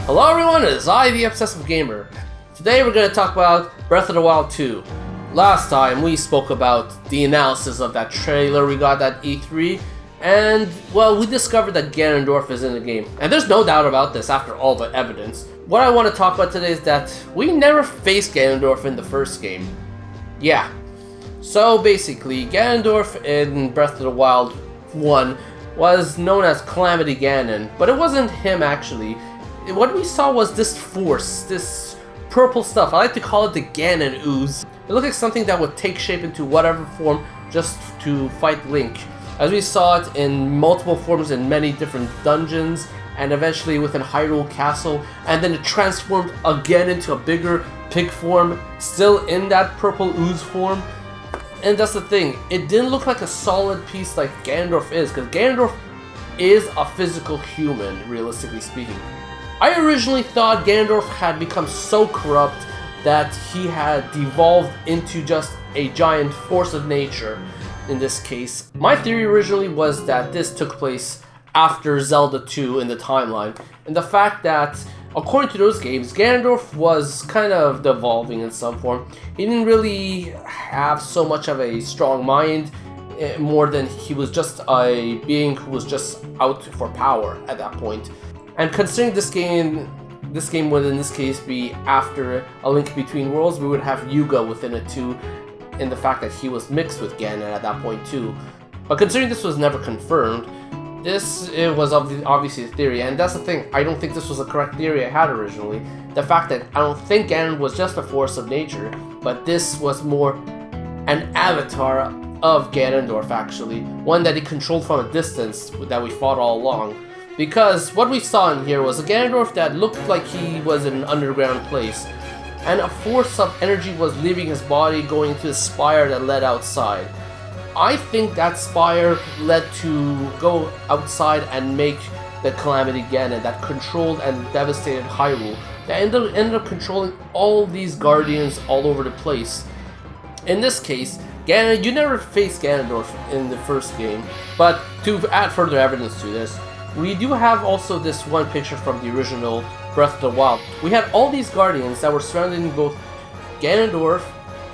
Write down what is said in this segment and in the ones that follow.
Hello everyone, it is I, the Obsessive Gamer. Today we're going to talk about Breath of the Wild 2. Last time we spoke about the analysis of that trailer we got at E3, and well, we discovered that Ganondorf is in the game. And there's no doubt about this after all the evidence. What I want to talk about today is that we never faced Ganondorf in the first game. Yeah. So basically, Ganondorf in Breath of the Wild 1 was known as Calamity Ganon, but it wasn't him actually. What we saw was this force, this purple stuff. I like to call it the Ganon ooze. It looked like something that would take shape into whatever form just to fight Link. As we saw it in multiple forms in many different dungeons, and eventually within Hyrule Castle, and then it transformed again into a bigger pig form, still in that purple ooze form. And that's the thing, it didn't look like a solid piece like Ganondorf is, because Ganondorf is a physical human, realistically speaking. I originally thought Ganondorf had become so corrupt that he had devolved into just a giant force of nature in this case. My theory originally was that this took place after Zelda 2 in the timeline, and the fact that, according to those games, Ganondorf was kind of devolving in some form. He didn't really have so much of a strong mind, more than he was just a being who was just out for power at that point. And considering this game would in this case be after A Link Between Worlds, we would have Yuga within it too, in the fact that he was mixed with Ganon at that point too. But considering this was never confirmed, it was obviously a theory, and that's the thing, I don't think this was a correct theory I had originally. The fact that I don't think Ganon was just a force of nature, but this was more an avatar of Ganondorf actually, one that he controlled from a distance that we fought all along. Because what we saw in here was a Ganondorf that looked like he was in an underground place, and a force of energy was leaving his body going to a spire that led outside. I think that spire led to go outside and make the Calamity Ganon that controlled and devastated Hyrule, that ended up controlling all these guardians all over the place. In this case, Ganon, you never faced Ganondorf in the first game, but to add further evidence to this, we do have also this one picture from the original Breath of the Wild. We had all these guardians that were surrounding both Ganondorf,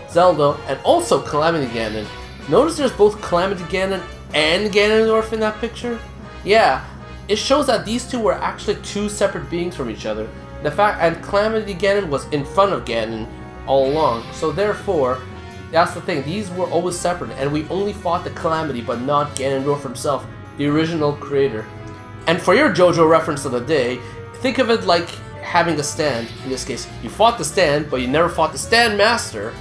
Zelda, and also Calamity Ganon. Notice there's both Calamity Ganon and Ganondorf in that picture? Yeah, it shows that these two were actually two separate beings from each other. And Calamity Ganon was in front of Ganon all along, so therefore, that's the thing, these were always separate, and we only fought the Calamity but not Ganondorf himself, the original creator. And for your JoJo reference of the day, think of it like having a stand. In this case, you fought the stand, but you never fought the stand master.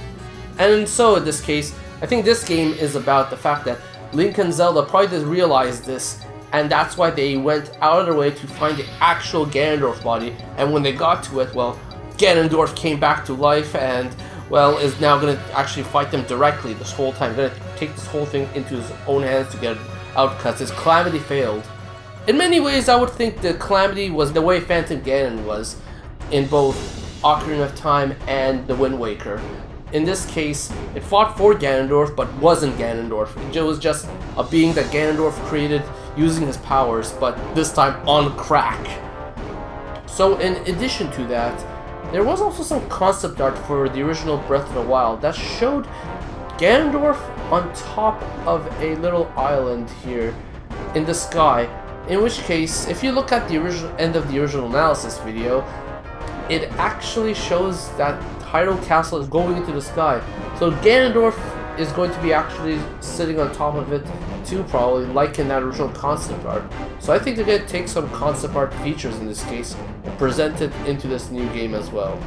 And so in this case, I think this game is about the fact that Link and Zelda probably didn't realize this, and that's why they went out of their way to find the actual Ganondorf body, and when they got to it, well, Ganondorf came back to life and, well, is now going to actually fight them directly this whole time. Going to take this whole thing into his own hands to get it out because his Calamity failed. In many ways, I would think the Calamity was the way Phantom Ganon was in both Ocarina of Time and The Wind Waker. In this case, it fought for Ganondorf, but wasn't Ganondorf. It was just a being that Ganondorf created using his powers, but this time on crack. So in addition to that, there was also some concept art for the original Breath of the Wild that showed Ganondorf on top of a little island here in the sky. In which case, if you look at the original end of the original analysis video, it actually shows that Hyrule Castle is going into the sky. So Ganondorf is going to be actually sitting on top of it too, probably, like in that original concept art. So I think they're going to take some concept art features in this case and present it into this new game as well.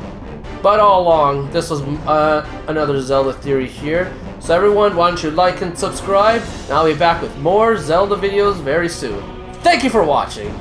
But all along, this was another Zelda theory here. So everyone, why don't you like and subscribe, and I'll be back with more Zelda videos very soon. Thank you for watching!